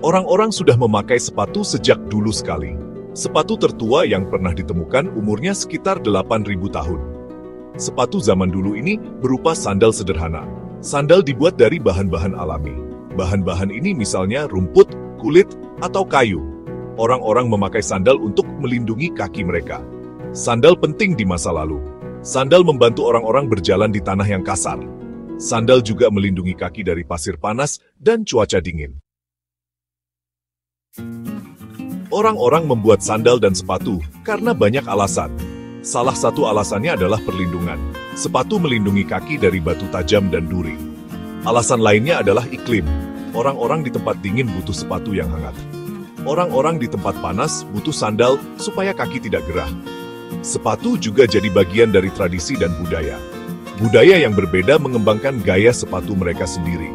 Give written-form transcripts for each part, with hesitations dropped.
Orang-orang sudah memakai sepatu sejak dulu sekali. Sepatu tertua yang pernah ditemukan umurnya sekitar 8.000 tahun. Sepatu zaman dulu ini berupa sandal sederhana. Sandal dibuat dari bahan-bahan alami. Bahan-bahan ini misalnya rumput, kulit, atau kayu. Orang-orang memakai sandal untuk melindungi kaki mereka. Sandal penting di masa lalu. Sandal membantu orang-orang berjalan di tanah yang kasar. Sandal juga melindungi kaki dari pasir panas dan cuaca dingin. Orang-orang membuat sandal dan sepatu karena banyak alasan. Salah satu alasannya adalah perlindungan. Sepatu melindungi kaki dari batu tajam dan duri. Alasan lainnya adalah iklim. Orang-orang di tempat dingin butuh sepatu yang hangat. Orang-orang di tempat panas butuh sandal supaya kaki tidak gerah. Sepatu juga jadi bagian dari tradisi dan budaya. Budaya yang berbeda mengembangkan gaya sepatu mereka sendiri.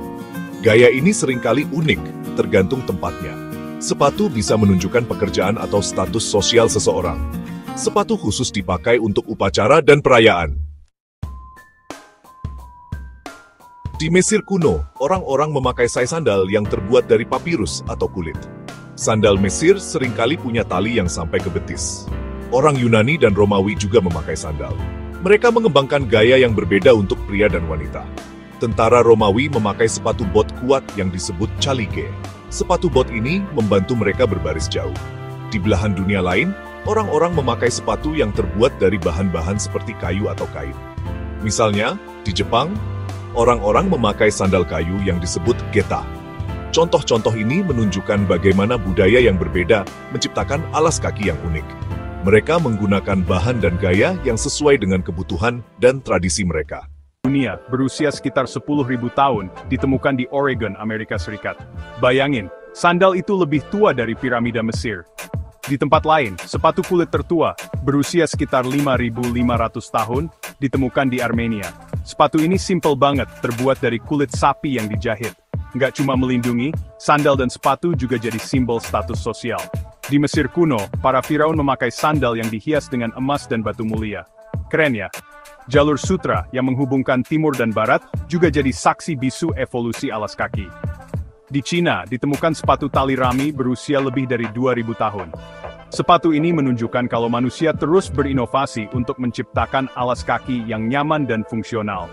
Gaya ini seringkali unik, tergantung tempatnya. Sepatu bisa menunjukkan pekerjaan atau status sosial seseorang. Sepatu khusus dipakai untuk upacara dan perayaan. Di Mesir kuno, orang-orang memakai sandal yang terbuat dari papirus atau kulit. Sandal Mesir seringkali punya tali yang sampai ke betis. Orang Yunani dan Romawi juga memakai sandal. Mereka mengembangkan gaya yang berbeda untuk pria dan wanita. Tentara Romawi memakai sepatu bot kuat yang disebut chalige. Sepatu bot ini membantu mereka berbaris jauh. Di belahan dunia lain, orang-orang memakai sepatu yang terbuat dari bahan-bahan seperti kayu atau kain. Misalnya, di Jepang, orang-orang memakai sandal kayu yang disebut geta. Contoh-contoh ini menunjukkan bagaimana budaya yang berbeda menciptakan alas kaki yang unik. Mereka menggunakan bahan dan gaya yang sesuai dengan kebutuhan dan tradisi mereka. Dunia berusia sekitar 10.000 tahun ditemukan di Oregon, Amerika Serikat. Bayangin, sandal itu lebih tua dari piramida Mesir. Di tempat lain, sepatu kulit tertua berusia sekitar 5.500 tahun ditemukan di Armenia. Sepatu ini simple banget, terbuat dari kulit sapi yang dijahit. Nggak cuma melindungi, sandal dan sepatu juga jadi simbol status sosial. Di Mesir kuno, para firaun memakai sandal yang dihias dengan emas dan batu mulia. Keren ya? Jalur sutra yang menghubungkan timur dan barat juga jadi saksi bisu evolusi alas kaki. Di Cina, ditemukan sepatu tali rami berusia lebih dari 2.000 tahun. Sepatu ini menunjukkan kalau manusia terus berinovasi untuk menciptakan alas kaki yang nyaman dan fungsional.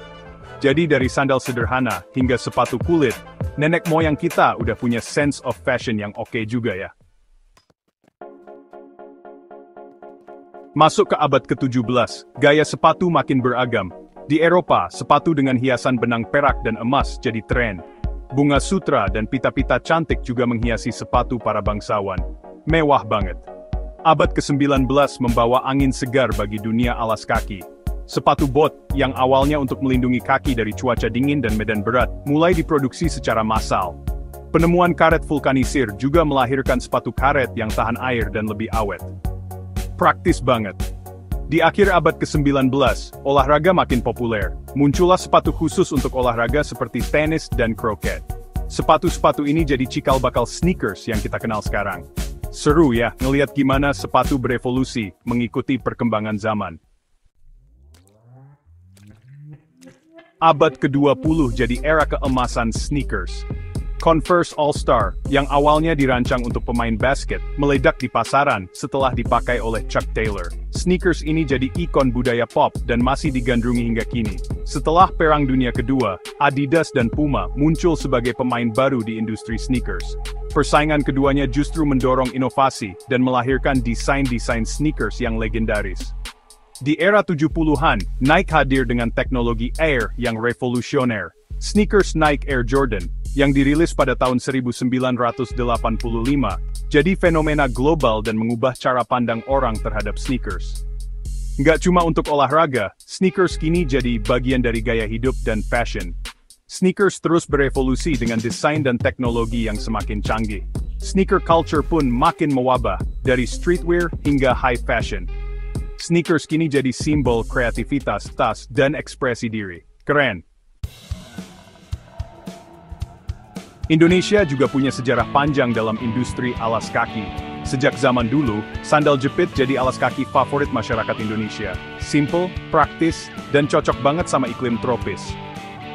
Jadi dari sandal sederhana hingga sepatu kulit, nenek moyang kita udah punya sense of fashion yang oke juga ya. Masuk ke abad ke-17, gaya sepatu makin beragam. Di Eropa, sepatu dengan hiasan benang perak dan emas jadi tren. Bunga sutra dan pita-pita cantik juga menghiasi sepatu para bangsawan. Mewah banget. Abad ke-19 membawa angin segar bagi dunia alas kaki. Sepatu bot, yang awalnya untuk melindungi kaki dari cuaca dingin dan medan berat, mulai diproduksi secara massal. Penemuan karet vulkanisir juga melahirkan sepatu karet yang tahan air dan lebih awet. Praktis banget. Di akhir abad ke-19, olahraga makin populer. Muncullah sepatu khusus untuk olahraga seperti tenis dan kroket. Sepatu-sepatu ini jadi cikal bakal sneakers yang kita kenal sekarang. Seru ya, ngelihat gimana sepatu berevolusi mengikuti perkembangan zaman. Abad ke-20 jadi era keemasan sneakers. Converse All-Star, yang awalnya dirancang untuk pemain basket, meledak di pasaran setelah dipakai oleh Chuck Taylor. Sneakers ini jadi ikon budaya pop dan masih digandrungi hingga kini. Setelah Perang Dunia Kedua, Adidas dan Puma muncul sebagai pemain baru di industri sneakers. Persaingan keduanya justru mendorong inovasi dan melahirkan desain-desain sneakers yang legendaris. Di era 70-an, Nike hadir dengan teknologi Air yang revolusioner. Sneakers Nike Air Jordan, yang dirilis pada tahun 1985, jadi fenomena global dan mengubah cara pandang orang terhadap sneakers. Nggak cuma untuk olahraga, sneakers kini jadi bagian dari gaya hidup dan fashion. Sneakers terus berevolusi dengan desain dan teknologi yang semakin canggih. Sneaker culture pun makin mewabah, dari streetwear hingga high fashion. Sneakers kini jadi simbol kreativitas, tas, dan ekspresi diri. Keren! Indonesia juga punya sejarah panjang dalam industri alas kaki. Sejak zaman dulu, sandal jepit jadi alas kaki favorit masyarakat Indonesia. Simple, praktis, dan cocok banget sama iklim tropis.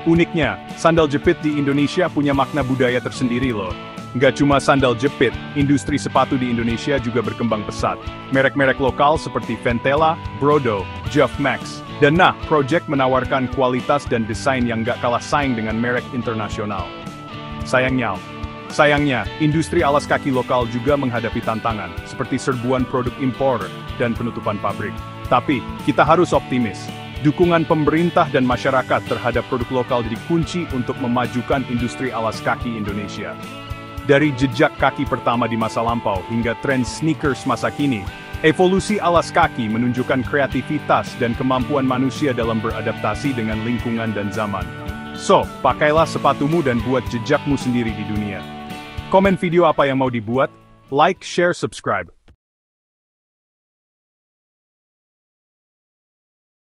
Uniknya, sandal jepit di Indonesia punya makna budaya tersendiri loh. Nggak cuma sandal jepit, industri sepatu di Indonesia juga berkembang pesat. Merek-merek lokal seperti Ventela, Brodo, Geoff Max, dan Project menawarkan kualitas dan desain yang nggak kalah saing dengan merek internasional. Sayangnya, industri alas kaki lokal juga menghadapi tantangan, seperti serbuan produk impor dan penutupan pabrik. Tapi, kita harus optimis. Dukungan pemerintah dan masyarakat terhadap produk lokal jadi kunci untuk memajukan industri alas kaki Indonesia. Dari jejak kaki pertama di masa lampau hingga tren sneakers masa kini, evolusi alas kaki menunjukkan kreativitas dan kemampuan manusia dalam beradaptasi dengan lingkungan dan zaman. So, pakailah sepatumu dan buat jejakmu sendiri di dunia. Komen video apa yang mau dibuat, like, share, subscribe.